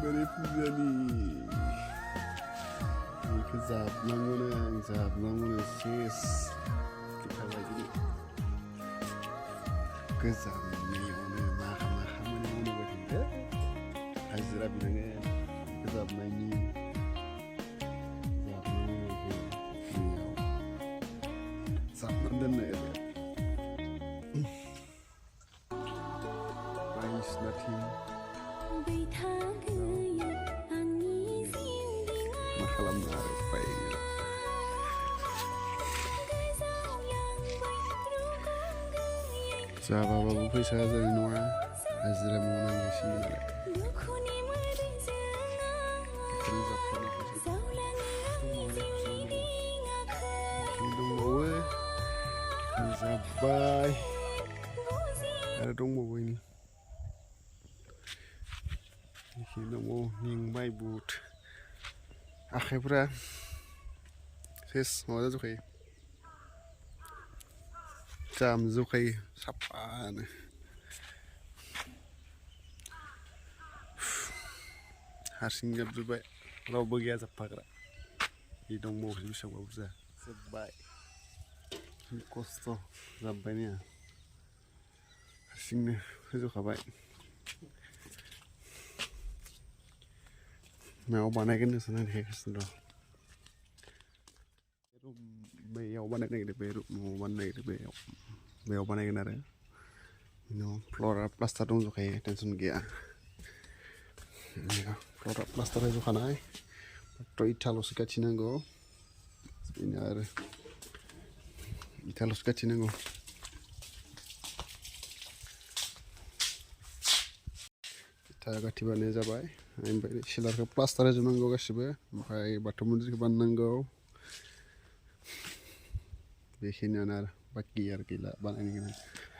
बोरै फुजानि बेखौ जाबनांगौनो आं जाबनांगौनो सेस गिखाबायदि गोजाननियावनो मा खामानि मावबाय थायो हाजिरा बिनांगोन जाबनायनि जाबनानै दोननो बायदिसिनाथिं मा खालामनो आरो उपाय गैला जाबाबाबो फैसा जानाय नङा हाजिरा मावनांगौसो नालाय बेखौनो जाबफानो फैसा दंबावो जाब्बाय आरो दंबावो बेखि दंबावो मेंबाय बुट आखाइफ्रा सेस माबा जाजोबखायो जामजोबखायो साफानो हारसिं जाबजोब्बाय रावबो गैया जाबफाग्रा बे दंबावोसो बेसेबांबा बुरजा जोब्बाय खस्थ' जाब्बाय ने हारसिंनो होजोबखाबाय मायाव बानायगोन होननासो नागिरगासिनो दं बैयाव बानायनो नागिरदों बे न'आव बानायनो नागिरदों बेयाव बानायगोन आरो न' फ्ल'रा प्लास्टार दंजोबखायो टेनसन गैया फ्ल'रा प्लास्टार होजोबखानाय माथ्र' इथाल'सो गाथिनांगौ बेनो आरो इथाल'सो गाथिनांगौ इथा गाथिबानो जाबाय ओमफ्राय सिलारखौ प्लास्टार होजोबनांगौ गासिबो ओमफ्राय बाथौ मन्दिरखौ बानायनांगौ बेखिनियानो आरो बाखि आरो गैला बानायनो गोनां